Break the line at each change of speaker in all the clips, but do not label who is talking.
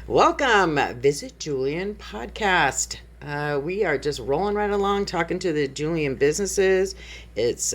Welcome, Visit Julian podcast. We are just rolling right along, talking to the Julian businesses. It's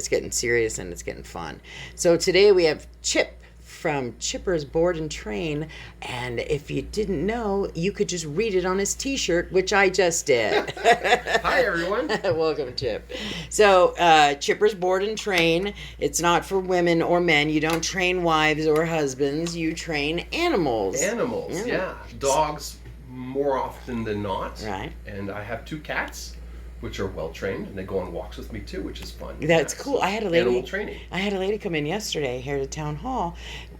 getting serious and it's getting fun. So today we have Chip from Chipper's Board and Train, and if you didn't know, you could just read it on his T-shirt, which I just did.
Hi, everyone.
Welcome, Chip. So, Chipper's Board and Train. It's not for women or men. You don't train wives or husbands. You train animals.
Animals, yeah. Dogs more often than not.
Right.
And I have 2 cats, which are well trained, and they go on walks with me too, which is fun.
That's cool. I had a lady.
Animal training.
I had a lady come in yesterday here to town hall,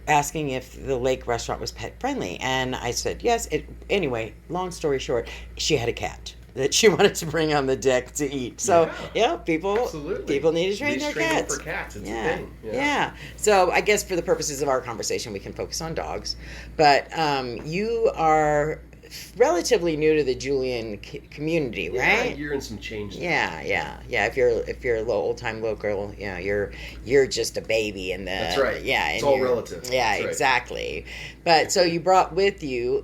asking if the lake restaurant was pet friendly, and I said yes. Anyway, long story short, she had a cat that she wanted to bring on the deck to eat. So people need to train their cats.
For cats, it's
yeah.
a thing.
Yeah. So I guess for the purposes of our conversation, we can focus on dogs. But you are relatively new to the Julian community, right?
Yeah, a year and some change.
Yeah. If you're a little old time local, you're just a baby in the.
That's right.
Yeah,
it's all relative.
Yeah,
That's
exactly. Right. But so you brought with you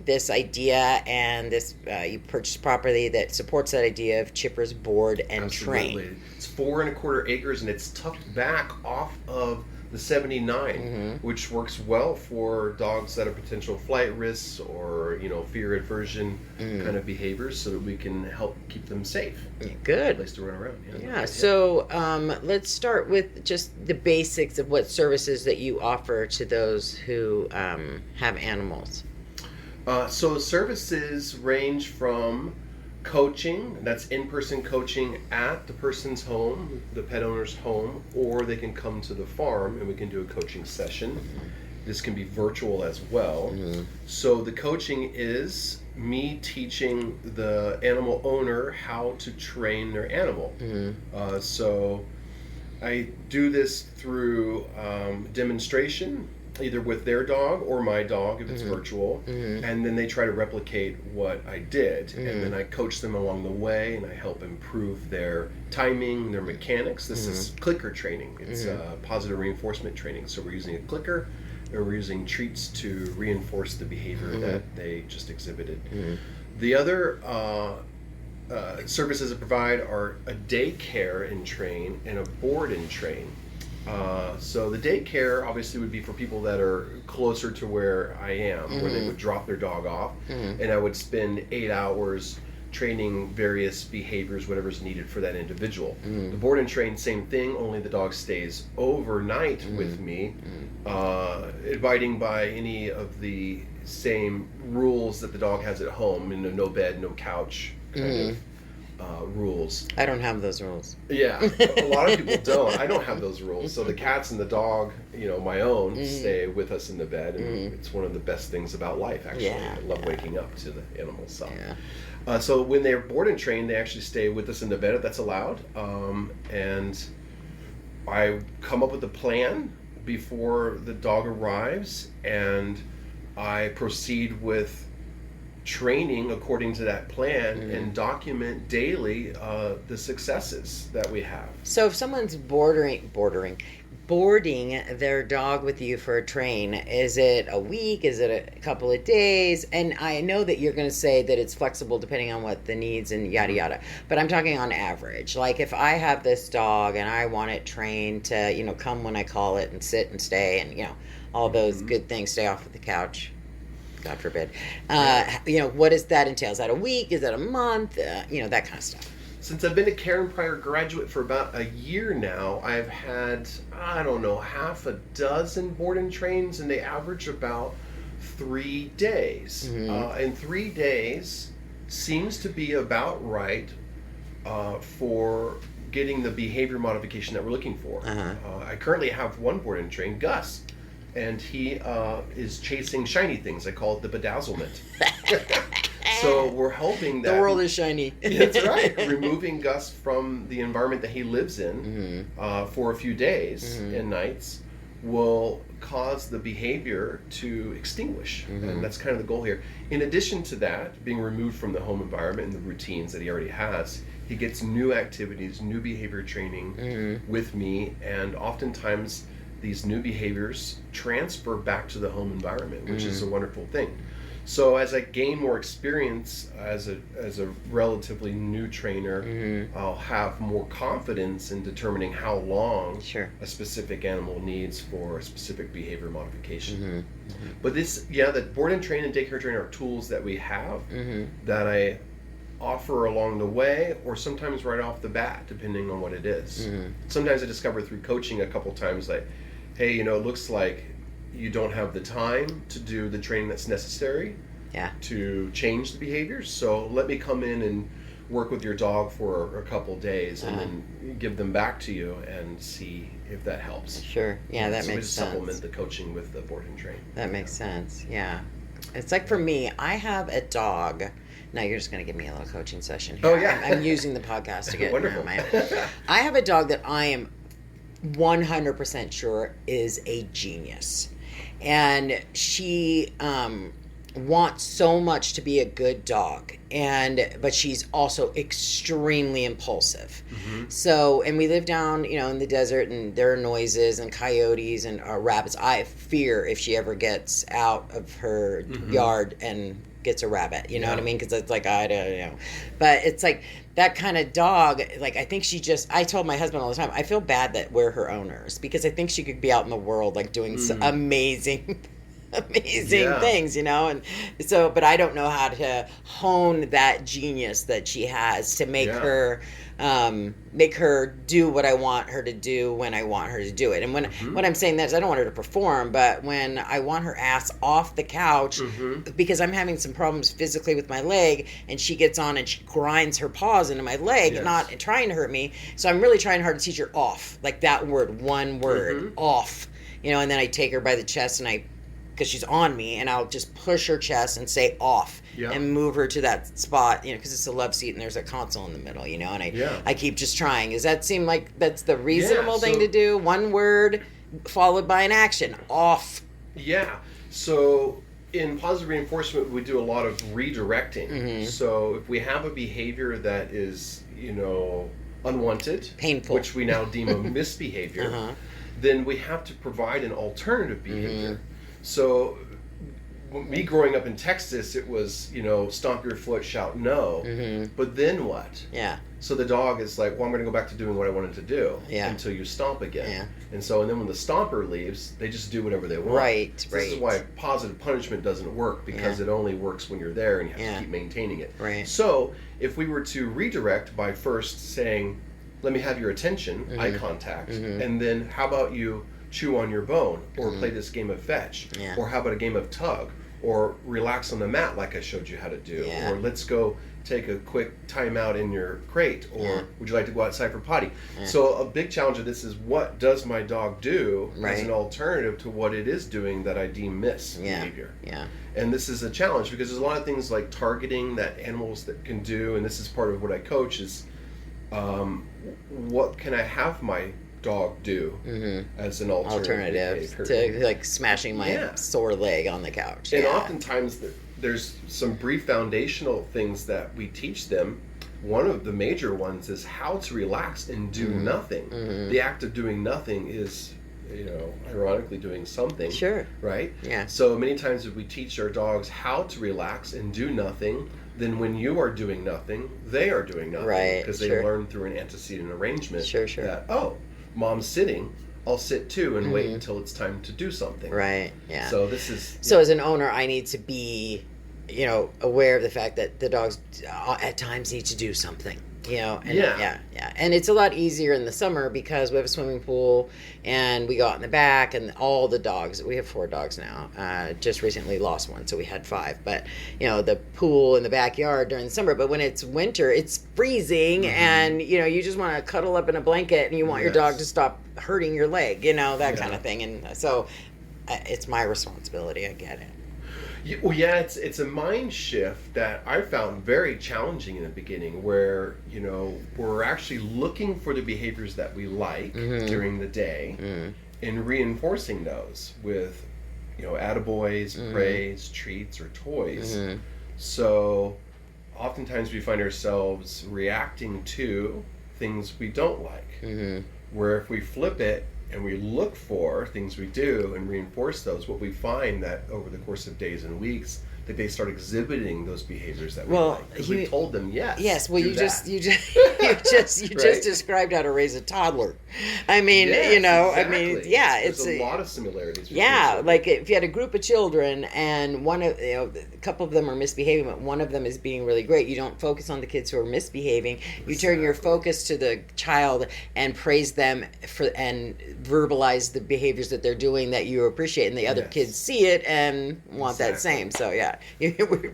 this idea, and this you purchased property that supports that idea of Chipper's Board and Train.
It's 4.25 acres, and it's tucked back off of the 79, which works well for dogs that are potential flight risks or fear aversion kind of behaviors, so that we can help keep them safe.
Good
Place to run around.
Yeah. So let's start with just the basics of what services that you offer to those who have animals.
So services range from coaching, that's in-person coaching at the person's home, the pet owner's home, or they can come to the farm and we can do a coaching session. This can be virtual as well. So the coaching is me teaching the animal owner how to train their animal. So I do this through demonstration, either with their dog or my dog if it's virtual, and then they try to replicate what I did, and then I coach them along the way, and I help improve their timing, their mechanics. This is clicker training. It's positive reinforcement training. So we're using a clicker, and we're using treats to reinforce the behavior that they just exhibited. The other services I provide are a daycare and train and a board and train. So the daycare obviously would be for people that are closer to where I am, where they would drop their dog off, and I would spend 8 hours training various behaviors, whatever's needed for that individual. The board and train, same thing, only the dog stays overnight with me, abiding by any of the same rules that the dog has at home, no bed, no couch kind of rules.
I don't have those rules.
Yeah, a lot of people don't. I don't have those rules. So the cats and the dog, my own, stay with us in the bed, and it's one of the best things about life, actually. I love waking up to the animals. So when they're board and trained, they actually stay with us in the bed if that's allowed. And I come up with a plan before the dog arrives, and I proceed with training according to that plan and document daily the successes that we have.
So if someone's boarding their dog with you for a train, is it a week? Is it a couple of days? And I know that you're going to say that it's flexible depending on what the needs and yada yada, but I'm talking on average. Like if I have this dog and I want it trained to come when I call it and sit and stay and all those good things, stay off of the couch, God forbid. What does that entail? Is that a week? Is that a month? That kind of stuff.
Since I've been a Karen Pryor graduate for about a year now, I've had, half a dozen board and trains, and they average about 3 days. And 3 days seems to be about right for getting the behavior modification that we're looking for. I currently have one board and train, Gus, and he is chasing shiny things. I call it the bedazzlement. So we're hoping that
the world is shiny.
That's right. Removing Gus from the environment that he lives in for a few days and nights will cause the behavior to extinguish. And that's kind of the goal here. In addition to that, being removed from the home environment and the routines that he already has, he gets new activities, new behavior training with me, and oftentimes these new behaviors transfer back to the home environment, which is a wonderful thing. So as I gain more experience as a relatively new trainer, I'll have more confidence in determining how long a specific animal needs for a specific behavior modification. But that board and train and daycare train are tools that we have that I offer along the way, or sometimes right off the bat, depending on what it is. Sometimes I discover through coaching a couple times, like, hey, it looks like you don't have the time to do the training that's necessary to change the behaviors. So let me come in and work with your dog for a couple days and then give them back to you and see if that helps.
Sure. Yeah, that makes sense.
Supplement the coaching with the board and train.
That makes sense. Yeah. It's like for me, I have a dog. Now you're just going to give me a little coaching session here.
Oh, yeah.
I'm using the podcast to get
wonderful.
I have a dog that I am 100% sure is a genius. And she wants so much to be a good dog, but she's also extremely impulsive. So, and we live down, in the desert, and there are noises and coyotes and rabbits. I fear if she ever gets out of her yard and gets a rabbit, you know what I mean? Because it's like, I don't know. But it's like that kind of dog, like, I think I told my husband all the time, I feel bad that we're her owners, because I think she could be out in the world, like, doing some amazing things, and so, but I don't know how to hone that genius that she has to make her do what I want her to do when I want her to do it. And when I'm saying that is I don't want her to perform, but when I want her ass off the couch because I'm having some problems physically with my leg, and she gets on and she grinds her paws into my leg, not trying to hurt me. So I'm really trying hard to teach her off, like that word, one word, off, and then I take her by the chest and because she's on me, and I'll just push her chest and say off and move her to that spot, because it's a love seat and there's a console in the middle, and I keep just trying. Does that seem like that's the reasonable thing to do? One word followed by an action, off.
Yeah. So in positive reinforcement, we do a lot of redirecting. So if we have a behavior that is, unwanted,
painful,
which we now deem a misbehavior, then we have to provide an alternative behavior. So, me growing up in Texas, it was, stomp your foot, shout no. But then what? Yeah. So the dog is like, well, I'm going to go back to doing what I wanted to do until you stomp again. Yeah. And then when the stomper leaves, they just do whatever they want. Right. This is why positive punishment doesn't work, because it only works when you're there and you have to keep maintaining it. Right. So if we were to redirect by first saying, let me have your attention, eye contact, and then how about you chew on your bone, or play this game of fetch, or how about a game of tug, or relax on the mat like I showed you how to do, or let's go take a quick time out in your crate, or would you like to go outside for potty? So a big challenge of this is, what does my dog do as an alternative to what it is doing that I deem misbehavior? And this is a challenge, because there's a lot of things like targeting that animals that can do, and this is part of what I coach is, what can I have my dog do as an alternative to like smashing my sore leg on the couch. And oftentimes there's some brief foundational things that we teach them. One of the major ones is how to relax and do nothing. The act of doing nothing is, ironically doing something. Sure. Right? Yeah. So many times if we teach our dogs how to relax and do nothing, then when you are doing nothing, they are doing nothing. Right. Because they learn through an antecedent arrangement that, mom's sitting, I'll sit too and wait until it's time to do something. Right. Yeah. So this is. So as an owner, I need to be, aware of the fact that the dogs at times need to do something. And it's a lot easier in the summer because we have a swimming pool and we go out in the back, and all the dogs, we have 4 dogs now, just recently lost one, so we had 5, but the pool in the backyard during the summer. But when it's winter, it's freezing, and you just want to cuddle up in a blanket, and you want your dog to stop hurting your leg, that kind of thing. And so it's my responsibility. I get it. Well, it's a mind shift that I found very challenging in the beginning, where we're actually looking for the behaviors that we like during the day and reinforcing those with attaboys, praise, treats, or toys. So oftentimes we find ourselves reacting to things we don't like, where if we flip it and we look for things we do and reinforce those, what we find that over the course of days and weeks, that they start exhibiting those behaviors that we like. Because we told them yes.
Yes. Well, you just
Right?
described how to raise a toddler. I mean,
Yes,
I
exactly.
mean, yeah,
There's a lot of similarities.
Yeah, like if you had a group of children and a couple of them are misbehaving, but one of them is being really great, you don't focus on the kids who are misbehaving. You turn your focus to the child and praise them and verbalize the behaviors that they're doing that you appreciate, and the other kids see it and want that same. So yeah,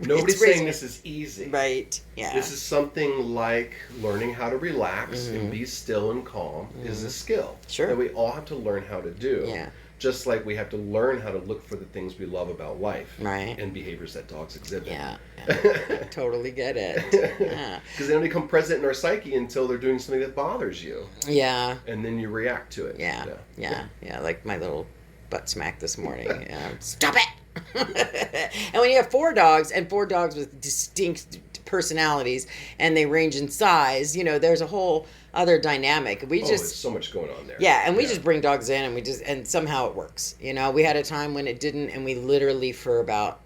nobody's saying this is easy,
right? Yeah,
this is something like learning how to relax and be still and calm is a skill that we all have to learn how to do.
Yeah.
Just like we have to learn how to look for the things we love about life,
right?
And behaviors that dogs exhibit.
Yeah, totally get it. Yeah,
because they don't become present in our psyche until they're doing something that bothers you.
Yeah,
and then you react to it.
Yeah. Like my little butt smack this morning. Stop it! And when you have 4 dogs and 4 dogs with distinct personalities and they range in size, there's a whole other dynamic.
There's so much going on there.
Yeah, and we just bring dogs in and somehow it works. We had a time when it didn't, and we literally for about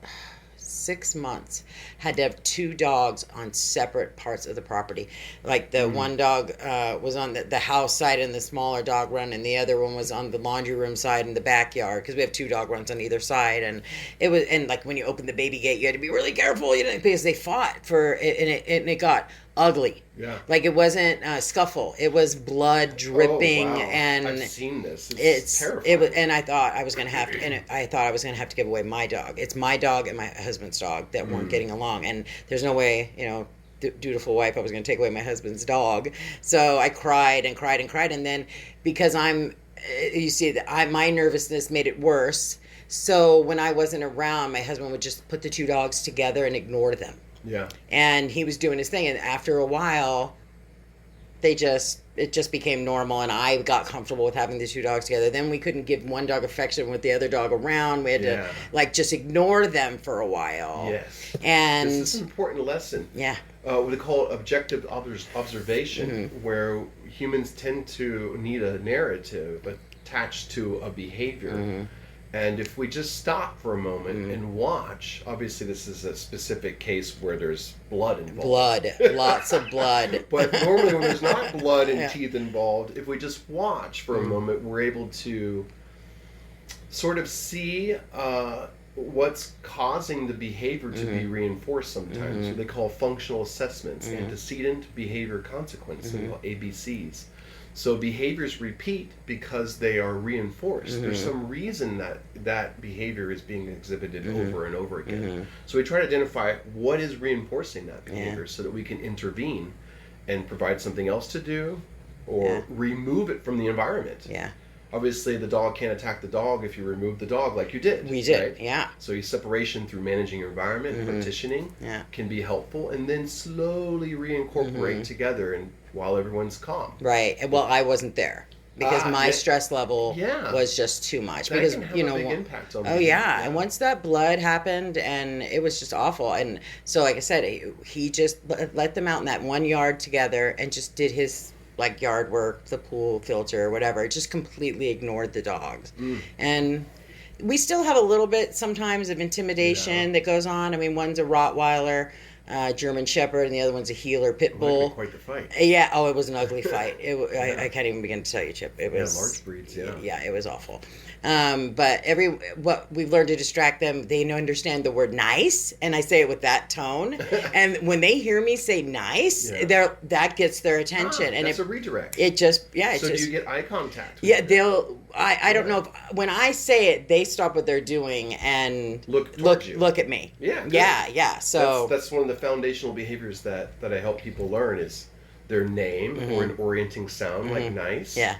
6 months had to have 2 dogs on separate parts of the property. Like the one dog was on the house side and the smaller dog run, and the other one was on the laundry room side in the backyard, because we have 2 dog runs on either side. And like when you open the baby gate, you had to be really careful, because they fought for it, and it got ugly.
Yeah.
Like it wasn't a scuffle. It was blood dripping.
Oh, wow.
And
I've seen this. It's terrifying.
It was, and I thought I was going to have to, to give away my dog. It's my dog and my husband's dog that weren't getting along. And there's no way, dutiful wife, I was going to take away my husband's dog. So I cried and cried and cried. And then because my nervousness made it worse. So when I wasn't around, my husband would just put the 2 dogs together and ignore them.
Yeah.
And he was doing his thing, and after a while it just became normal, and I got comfortable with having the 2 dogs together. Then we couldn't give one dog affection with the other dog around. We had to just ignore them for a while.
Yes.
And
this is an important lesson.
Yeah.
What they call objective observation, where humans tend to need a narrative attached to a behavior. And if we just stop for a moment and watch, obviously this is a specific case where there's blood involved.
Lots of blood.
But normally when there's not blood and teeth involved, if we just watch for a moment, we're able to sort of see what's causing the behavior to be reinforced sometimes. So they call functional assessments, antecedent behavior consequence, they call ABCs. So behaviors repeat because they are reinforced. There's some reason that behavior is being exhibited over and over again. So we try to identify what is reinforcing that behavior so that we can intervene and provide something else to do or remove it from the environment.
Yeah.
Obviously, the dog can't attack the dog if you remove the dog like you did.
We did,
right?
yeah.
So separation through managing your environment, partitioning, can be helpful, and then slowly reincorporate together and while everyone's calm.
Right. Well, I wasn't there because my stress level was just too much.
That
because
can have a big impact on
and once that blood happened, and it was just awful. And so, like I said, he just let them out in that 1 yard together and just did his yard work, the pool filter, whatever. It just completely ignored the dogs. And we still have a little bit sometimes of intimidation that goes on. I mean, one's a Rottweiler, German Shepherd, and the other one's a Heeler Pit Bull.
It might be quite the fight.
Yeah. Oh, it was an ugly fight. I can't even begin to tell you, Chip. It was
large breeds.
Yeah, it was awful. But what we've learned to distract them, they understand the word nice, and I say it with that tone. And when they hear me say nice, that gets their attention. And
that's a redirect.
It just
do you get eye contact?
Yeah, I don't know if when I say it, they stop what they're doing and look at me.
Yeah.
So
that's one of the foundational behaviors that I help people learn is their name or an orienting sound like nice.
Yeah.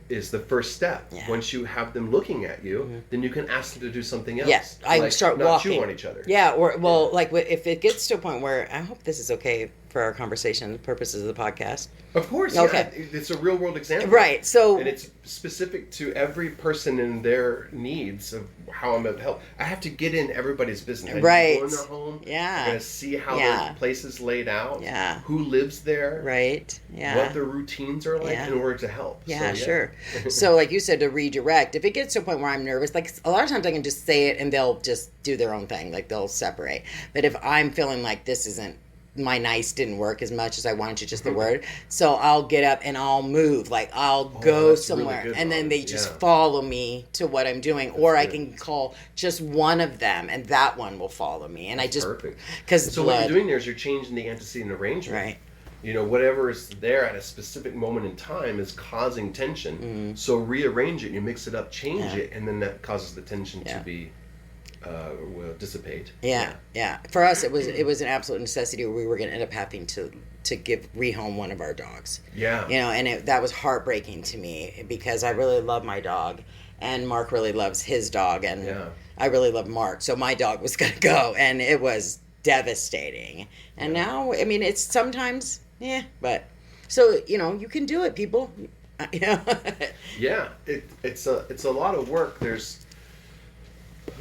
Is the first step.
Yeah.
Once you have them looking at you, then you can ask them to do something else.
Yes, I start
not
walking.
chew on each other.
Yeah, if it gets to a point where, I hope this is okay for our conversation purposes of the podcast?
Of course,
Okay.
yeah. It's a real world example.
Right. So,
And it's specific to every person and their needs of how I'm going to help. I have to get in everybody's business. I
Right.
go in their home.
Yeah.
I'm going to see how
Yeah.
their place is laid out.
Yeah.
Who lives there.
right. Yeah.
What their routines are like
Yeah.
in order to help.
Yeah,
So,
sure. So, like you said, to redirect, if it gets to a point where I'm nervous, like a lot of times I can just say it and they'll just do their own thing, like they'll separate. But if I'm feeling like this isn't, my nice didn't work as much as I wanted to, just the word, so I'll get up and I'll move, like I'll go
that's really
somewhere,
good,
and then
Mom.
they just
Yeah.
follow me to what I'm doing, or I
good.
can call just one of them, and that one will follow me, and I just
Perfect.
because
So what you're doing there is you're changing the antecedent arrangement.
right,
You know, whatever is there at a specific moment in time is causing tension. So rearrange it, you mix it up, change
Mm-hmm. Yeah.
it, and then that causes the tension
Yeah.
to be will dissipate.
yeah. For us, it was an absolute necessity. We were going to end up having to rehome one of our dogs.
Yeah.
You know, and that was heartbreaking to me because I really love my dog, and Mark really loves his dog, and
Yeah.
I really love Mark. So my dog was going to go, and it was devastating. And now, I mean, it's sometimes, but so you know, you can do it, people. You know?
Yeah, it's a lot of work. There's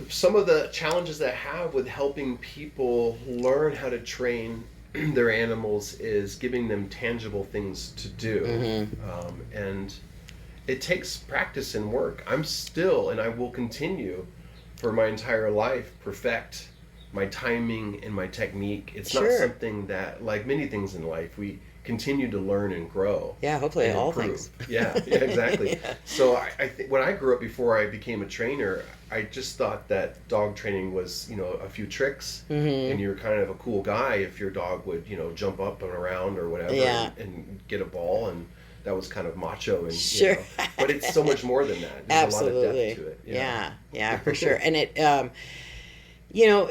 some of the challenges that I have with helping people learn how to train their animals is giving them tangible things to do, and it takes practice and work. I'm still, and I will continue for my entire life, perfect my timing and my technique. It's not
Sure.
something that, like many things in life, we continue to learn and grow.
Yeah, hopefully
and
all
improve.
things.
Yeah, exactly.
Yeah.
So I think when I grew up, before I became a trainer, I just thought that dog training was, you know, a few tricks, and you're kind of a cool guy if your dog would, you know, jump up and around or whatever,
Yeah.
and get a ball, and that was kind of macho, and
Sure.
you know, but it's so much more than that. There's
Absolutely.
a lot of depth to it.
Yeah, for sure. And it, you know,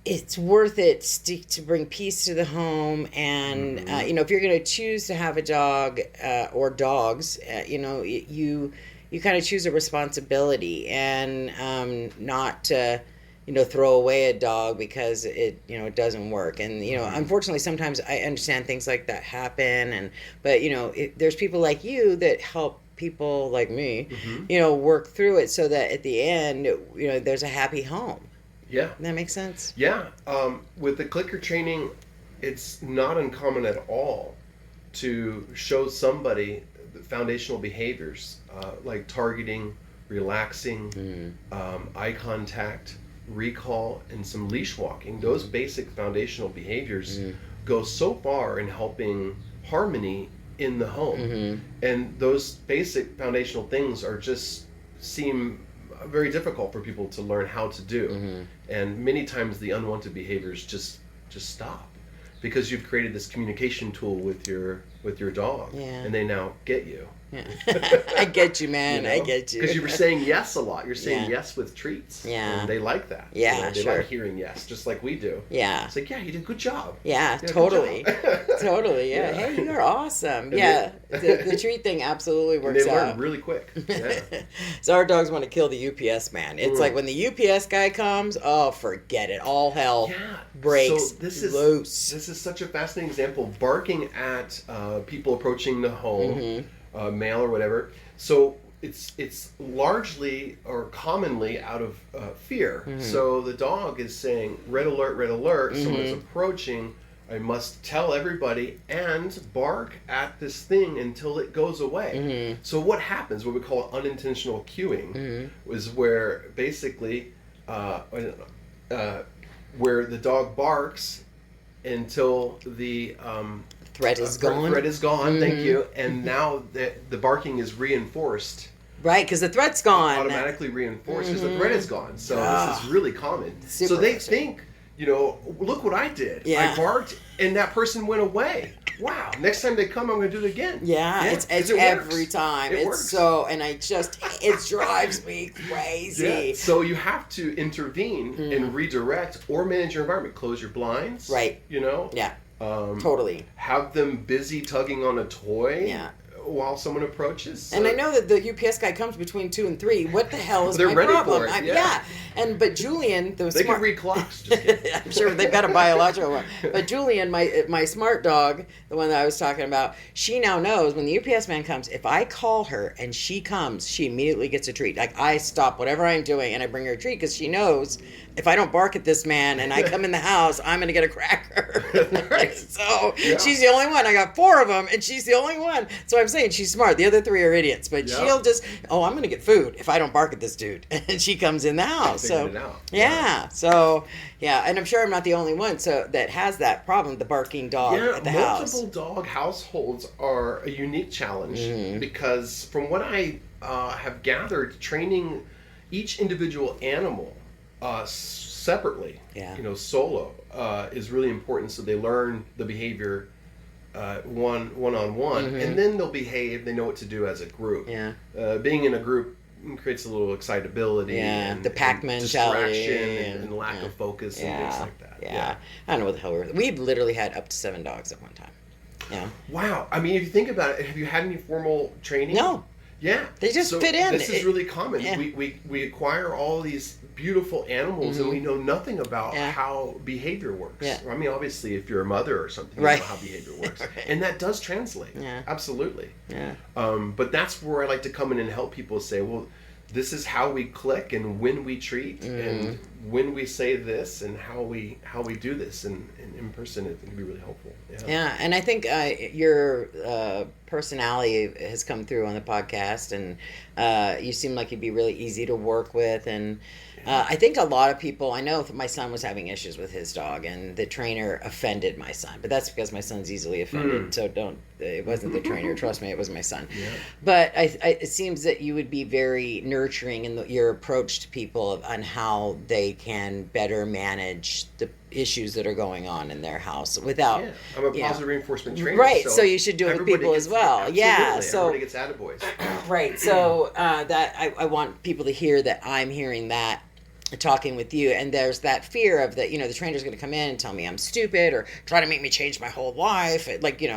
it's worth it to bring peace to the home. And, you know, if you're going to choose to have a dog or dogs, you know, you kind of choose a responsibility and not to, you know, throw away a dog because it, you know, it doesn't work. And, you know, unfortunately, sometimes I understand things like that happen. But, you know, there's people like you that help people like me, you know, work through it so that at the end, you know, there's a happy home.
Yeah.
That makes sense?
Yeah. With the clicker training, it's not uncommon at all to show somebody the foundational behaviors like targeting, relaxing, eye contact, recall, and some leash walking. Those basic foundational behaviors go so far in helping harmony in the home. And those basic foundational things are just seem very difficult for people to learn how to do. And many times the unwanted behaviors just stop because you've created this communication tool with your dog, and they now get you.
Yeah. I get you, man. I get you.
Because you were saying yes a lot. You're saying
Yeah.
yes with treats.
Yeah.
And they like that.
Yeah,
You know, they
sure.
like hearing yes, just like we do.
Yeah.
It's like, yeah, you did a good job.
Yeah,
Good
totally.
job.
Totally, yeah.
Yeah.
Hey, you're awesome.
And
Yeah, the treat thing absolutely
And
works
they
out.
learn really quick. Yeah.
So our dogs want to kill the UPS man. It's like when the UPS guy comes, oh, forget it. All hell
Yeah.
breaks
So this is
loose.
This is such a fascinating example. Barking at people approaching the home, male or whatever. So it's largely or commonly out of fear. So the dog is saying, red alert, someone's approaching. I must tell everybody and bark at this thing until it goes away. So what happens, what we call unintentional cueing, is where basically where the dog barks until the
Threat is gone.
threat is gone, thank you, and now the barking is reinforced.
Right, because the threat's gone.
Automatically reinforced because the threat is gone. So this is really common.
Super
So they
frustrating.
think, you know, look what I did.
Yeah.
I barked and that person went away. Wow. Next time they come, I'm going to do it again.
Yeah, it's
'cause it
every
works.
time.
It
It's
works.
so, and I just, it drives me crazy.
Yeah. So you have to intervene and redirect or manage your environment. Close your blinds.
Right.
You know?
Yeah, totally.
Have them busy tugging on a toy.
Yeah.
while someone approaches.
And I know that the UPS guy comes between 2 and 3. What the hell is
They're
my
ready
problem?
for it,
But Julian, the
they
smart...
can read clocks. Just kidding.
I'm sure they've got a biological one. But Julian, my smart dog, the one that I was talking about, she now knows when the UPS man comes, if I call her and she comes, she immediately gets a treat. Like, I stop whatever I'm doing and I bring her a treat because she knows if I don't bark at this man and I come in the house, I'm going to get a cracker.
Right.
So she's the only one. I got 4 of them and she's the only one. So I'm saying she's smart. The other 3 are idiots. But she'll just, I'm going to get food if I don't bark at this dude. And she comes in the house. So
it out.
yeah. So yeah. And I'm sure I'm not the only one that has that problem, the barking dog at the house.
Multiple dog households are a unique challenge because from what I have gathered, training each individual animal separately, solo, is really important. So they learn the behavior one-on-one, and then they'll behave. They know what to do as a group. Yeah. Being in a group creates a little excitability.
And the pack mentality.
Distraction and lack of focus and things like that.
Yeah. I don't know what the hell we've literally had up to 7 dogs at one time. Yeah.
Wow. I mean, if you think about it, have you had any formal training?
No.
Yeah.
They just fit in.
This is really common. Yeah. We acquire all these beautiful animals and we know nothing about how behavior works. Yeah. I mean, obviously, if you're a mother or something, you know how behavior works. Right. And that does translate. Yeah. Absolutely. Yeah. But that's where I like to come in and help people say, well, this is how we click and when we treat and when we say this and how we do this and in person it can be really helpful. Yeah,
and I think your personality has come through on the podcast, and you seem like you'd be really easy to work with, and I think a lot of people, I know my son was having issues with his dog and the trainer offended my son, but that's because my son's easily offended, so it wasn't the trainer, trust me, it was my son. Yeah. But it seems that you would be very nurturing in your approach to people on how they can better manage the issues that are going on in their house without...
Yeah, I'm a positive reinforcement trainer.
Right, so you should do it with people as well. Yeah, so
everybody gets attaboys.
Right, so that I want people to hear that I'm hearing that talking with you, and there's that fear of that, the trainer's going to come in and tell me I'm stupid or try to make me change my whole life. Like, we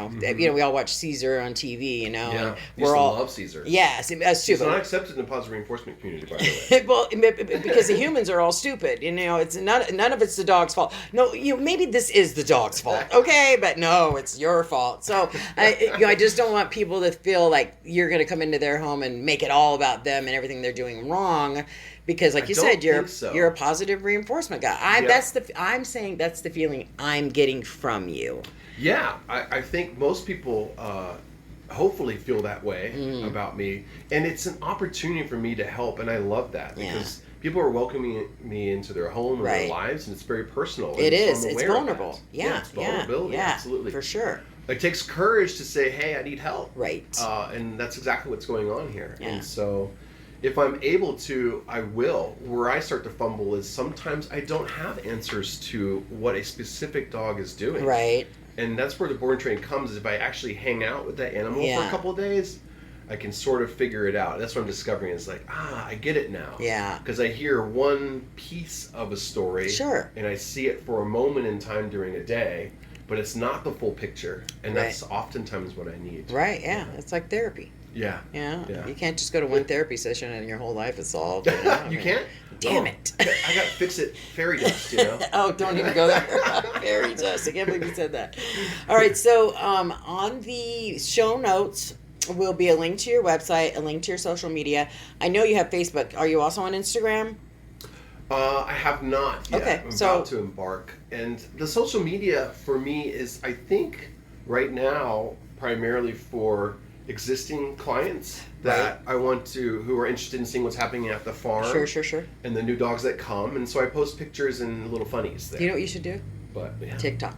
all watch Caesar on TV,
Yeah,
and
we're all love Caesar.
Yes, that's stupid.
It's not accepted in the positive reinforcement community, by the way.
Well, because the humans are all stupid. It's none of it's the dog's fault. No, maybe this is the dog's fault, okay? But no, it's your fault. So I just don't want people to feel like you're going to come into their home and make it all about them and everything they're doing wrong. Because, like you said, you're a positive reinforcement guy. I'm saying that's the feeling I'm getting from you.
Yeah, I think most people hopefully feel that way about me, and it's an opportunity for me to help, and I love that because people are welcoming me into their home and their lives, and it's very personal.
It is. It's vulnerable. Yeah,
it's vulnerability. Yeah, absolutely,
for sure.
It takes courage to say, "Hey, I need help."
Right.
And that's exactly what's going on here. Yeah. And so, if I'm able to, I will. Where I start to fumble is sometimes I don't have answers to what a specific dog is doing.
Right.
And that's where the board train comes, is if I actually hang out with that animal for a couple of days, I can sort of figure it out. That's what I'm discovering. It's like, I get it now. Yeah. Because I hear one piece of a story.
Sure.
And I see it for a moment in time during a day, but it's not the full picture. And that's oftentimes what I need.
Right, yeah. It's like therapy.
Yeah.
You can't just go to one therapy session and your whole life is solved.
You can't?
Damn it.
I got fix-it fairy dust,
Oh, don't even go there. Fairy dust. I can't believe you said that. All right, so on the show notes will be a link to your website, a link to your social media. I know you have Facebook. Are you also on Instagram?
I have not yet.
Okay,
I'm about to embark. And the social media for me is, I think, right now, primarily for existing clients that I want to, who are interested in seeing what's happening at the farm.
Sure.
And the new dogs that come. And so I post pictures and little funnies there.
You know what you should do?
But
TikTok.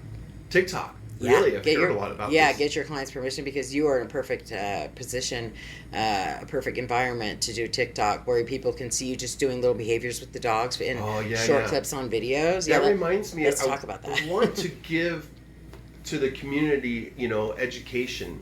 Really? I've heard a lot about this.
Yeah, get your client's permission because you are in a perfect position, a perfect environment to do TikTok where people can see you just doing little behaviors with the dogs in short clips on videos.
That reminds me.
Let's talk about that.
I want to give to the community, education.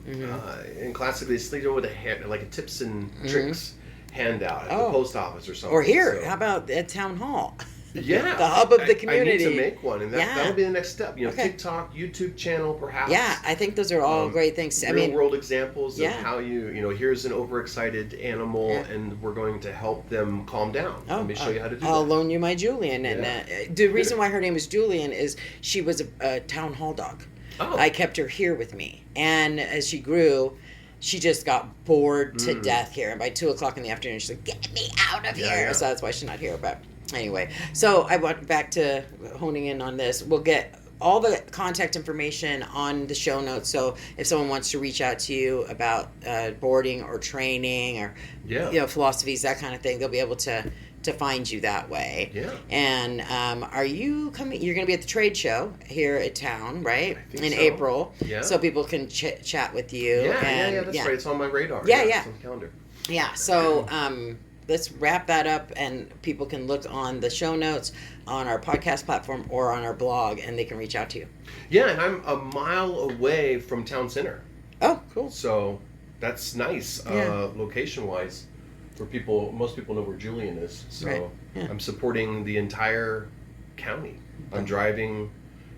And classically, it's with like a tips and tricks handout at the post office or something.
Or here, how about at town hall?
Yeah,
the hub of the
I
community.
need to make one, and that'll be the next step.
Okay.
TikTok, YouTube channel, perhaps.
Yeah, I think those are all great things.
Real world examples of how here's an overexcited animal, and we're going to help them calm down. Let me show you how to do
I'll
that.
loan you my Julian. And the reason why her name is Julian is she was a town hall dog.
Oh.
I kept her here with me, and as she grew, she just got bored to death here. And by 2:00 in the afternoon, she's like, "Get me out of here!"
Yeah.
So that's why she's not here. But anyway, so I went back to honing in on this. We'll get all the contact information on the show notes. So if someone wants to reach out to you about boarding or training or philosophies, that kind of thing, they'll be able to find you that way.
Yeah.
And are you coming? You're going to be at the trade show here at town, right?
I think
in
so.
April.
Yeah.
So people can chat with you.
Yeah, that's right. It's on my radar.
Yeah.
It's on the calendar.
Yeah. So let's wrap that up, and people can look on the show notes on our podcast platform or on our blog, and they can reach out to you.
Yeah, and I'm a mile away from town center.
Oh, cool.
So that's nice, location-wise. Most people know where Julian is. So I'm supporting the entire county. I'm driving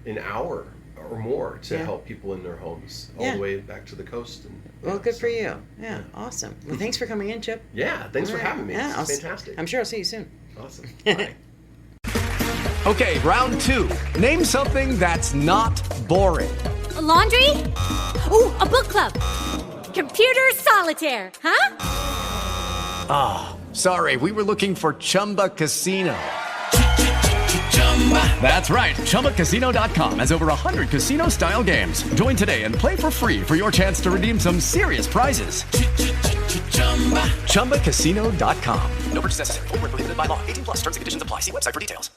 an hour or more to help people in their homes all the way back to the coast. And
good for you. Yeah, awesome. Well, thanks for coming in, Chip.
Yeah, thanks for having me.
Yeah,
this is fantastic.
I'm sure I'll see you soon.
Awesome. Bye.
Okay, round 2. Name something that's not boring.
A laundry? Ooh, a book club. Computer solitaire, huh?
Sorry, we were looking for Chumba Casino. That's right. ChumbaCasino.com has over 100 casino-style games. Join today and play for free for your chance to redeem some serious prizes. ChumbaCasino.com. No purchase necessary. Void where prohibited by law. 18+ terms and conditions apply. See website for details.